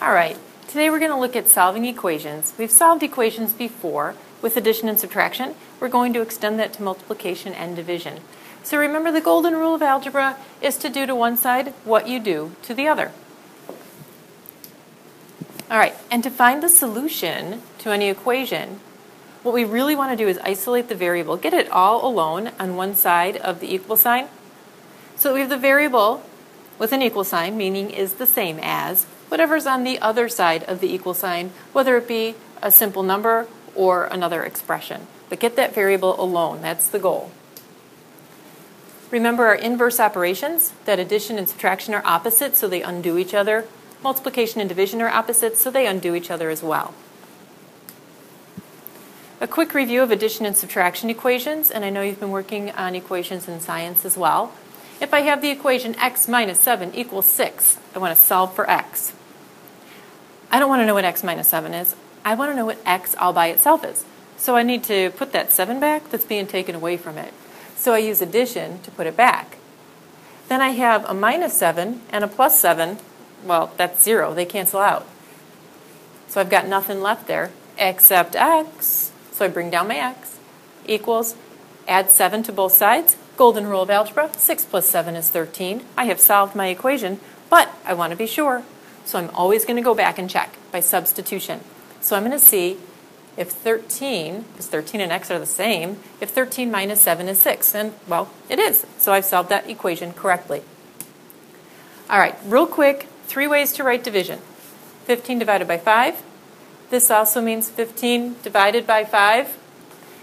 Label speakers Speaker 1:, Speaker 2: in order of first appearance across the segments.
Speaker 1: All right, today we're going to look at solving equations. We've solved equations before with addition and subtraction. We're going to extend that to multiplication and division. So remember, the golden rule of algebra is to do to one side what you do to the other. All right, and to find the solution to any equation, what we really want to do is isolate the variable. Get it all alone on one side of the equal sign. So we have the variable with an equal sign, meaning is the same as whatever's on the other side of the equal sign, whether it be a simple number or another expression. But get that variable alone. That's the goal. Remember our inverse operations, that addition and subtraction are opposites, so they undo each other. Multiplication and division are opposites, so they undo each other as well. A quick review of addition and subtraction equations, and I know you've been working on equations in science as well. If I have the equation x minus 7 equals 6, I want to solve for x. I don't want to know what x minus 7 is. I want to know what x all by itself is. So I need to put that 7 back that's being taken away from it. So I use addition to put it back. Then I have a minus 7 and a plus 7. Well, that's 0. They cancel out. So I've got nothing left there except x. So I bring down my x equals, add 7 to both sides. Golden rule of algebra, 6 plus 7 is 13. I have solved my equation, but I want to be sure. So I'm always going to go back and check by substitution. So I'm going to see if 13, because 13 and x are the same, if 13 minus 7 is 6. And, well, it is. So I've solved that equation correctly. All right, real quick, 3 ways to write division. 15 divided by 5. This also means 15 divided by 5.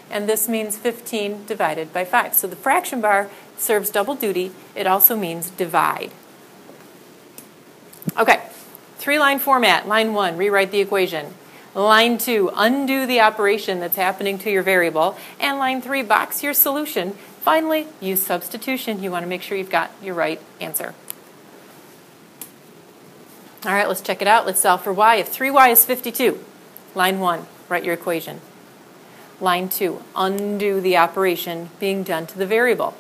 Speaker 1: And this means 15 divided by 5. So the fraction bar serves double duty. It also means divide. Okay, 3-line format. Line 1, rewrite the equation. Line 2, undo the operation that's happening to your variable. And line 3, box your solution. Finally, use substitution. You want to make sure you've got your right answer. All right, let's check it out. Let's solve for y. If 3y is 52, line 1, write your equation. Line 2, undo the operation being done to the variable.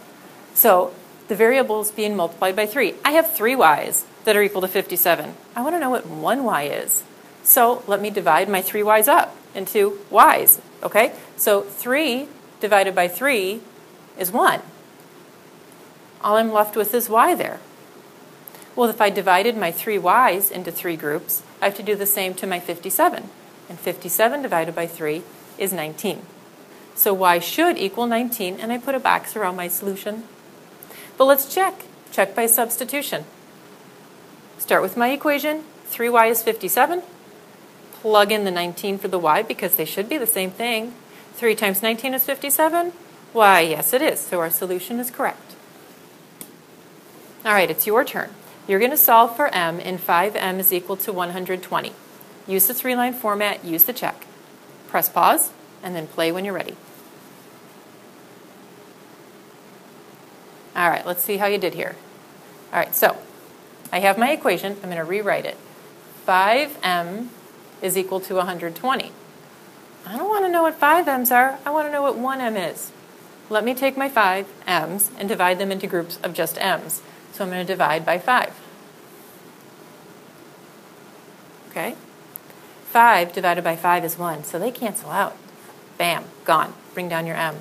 Speaker 1: So the variable is being multiplied by 3. I have 3 y's that are equal to 57. I want to know what 1 y is. So let me divide my 3 y's up into y's. Okay? So 3 divided by 3 is 1. All I'm left with is y there. Well, if I divided my 3 y's into 3 groups, I have to do the same to my 57. And 57 divided by 3 is 19. So y should equal 19, and I put a box around my solution. But let's check. Check by substitution. Start with my equation. 3y is 57. Plug in the 19 for the y because they should be the same thing. 3 times 19 is 57. Why, yes it is. So our solution is correct. All right, it's your turn. You're going to solve for m in 5m is equal to 120. Use the 3-line format, use the check. Press pause, and then play when you're ready. All right, let's see how you did here. All right, so I have my equation. I'm going to rewrite it. 5m is equal to 120. I don't want to know what 5m's are. I want to know what 1m is. Let me take my 5m's and divide them into groups of just m's. So I'm going to divide by 5. Okay? 5 divided by 5 is 1, so they cancel out. Bam, gone. Bring down your m.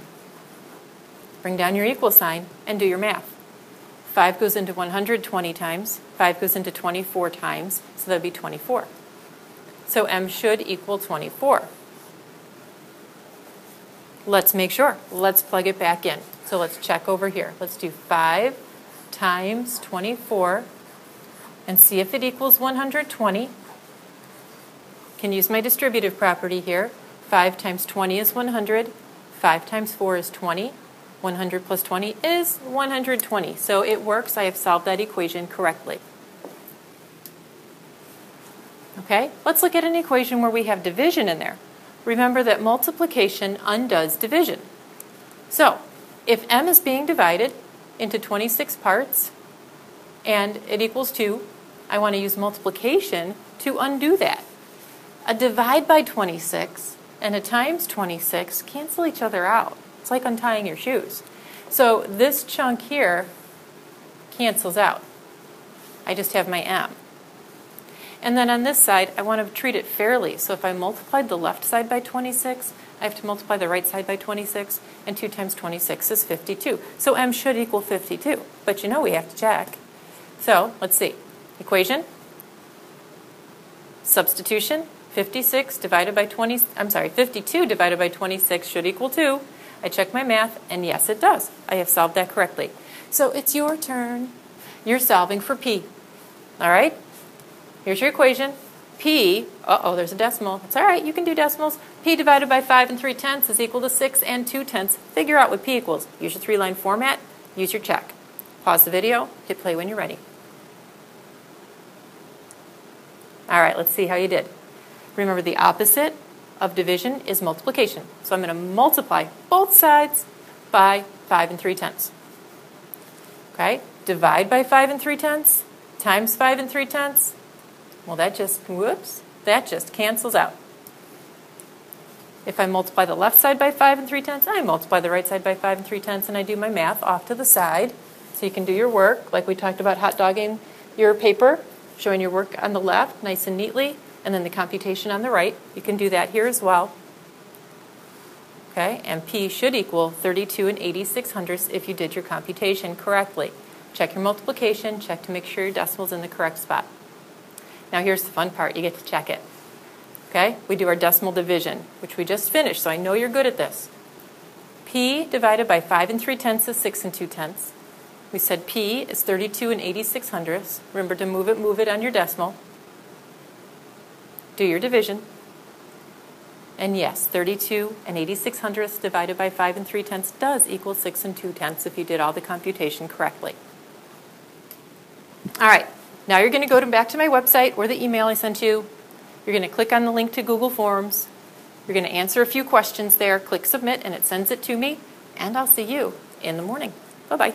Speaker 1: Bring down your equal sign and do your math. 5 goes into 120 times. 5 goes into 24 times, so that would be 24. So m should equal 24. Let's make sure. Let's plug it back in. So let's check over here. Let's do 5 times 24 and see if it equals 120. Can use my distributive property here. 5 times 20 is 100. 5 times 4 is 20. 100 plus 20 is 120. So it works. I have solved that equation correctly. Okay, let's look at an equation where we have division in there. Remember that multiplication undoes division. So if m is being divided into 26 parts and it equals 2, I want to use multiplication to undo that. A divide by 26 and a times 26 cancel each other out. It's like untying your shoes. So this chunk here cancels out. I just have my m. And then on this side, I want to treat it fairly. So if I multiplied the left side by 26, I have to multiply the right side by 26, and 2 times 26 is 52. So m should equal 52, but you know we have to check. So let's see. Equation, substitution, 52 divided by 26 should equal 2. I check my math, and yes, it does. I have solved that correctly. So it's your turn. You're solving for p. All right? Here's your equation. P, there's a decimal. It's all right, you can do decimals. P divided by 5 3/10 is equal to 6 2/10. Figure out what P equals. Use your 3-line format. Use your check. Pause the video. Hit play when you're ready. All right, let's see how you did. Remember, the opposite of division is multiplication. So I'm going to multiply both sides by 5 3/10. Okay? Divide by 5 3/10 times 5 3/10. Well, that just cancels out. If I multiply the left side by 5 3/10, I multiply the right side by 5 3/10, and I do my math off to the side. So you can do your work, like we talked about hot dogging your paper, showing your work on the left nice and neatly, and then the computation on the right. You can do that here as well. Okay, and P should equal 32 86/100 if you did your computation correctly. Check your multiplication, check to make sure your decimal's in the correct spot. Now here's the fun part, you get to check it. Okay, we do our decimal division, which we just finished, so I know you're good at this. P divided by 5 3/10 is 6 2/10. We said P is 32 86/100. Remember to move it on your decimal. Do your division. And yes, 32 86/100 divided by 5 3/10 does equal 6 2/10 if you did all the computation correctly. All right, now you're going to go back to my website or the email I sent you. You're going to click on the link to Google Forms. You're going to answer a few questions there, click submit, and it sends it to me. And I'll see you in the morning. Bye-bye.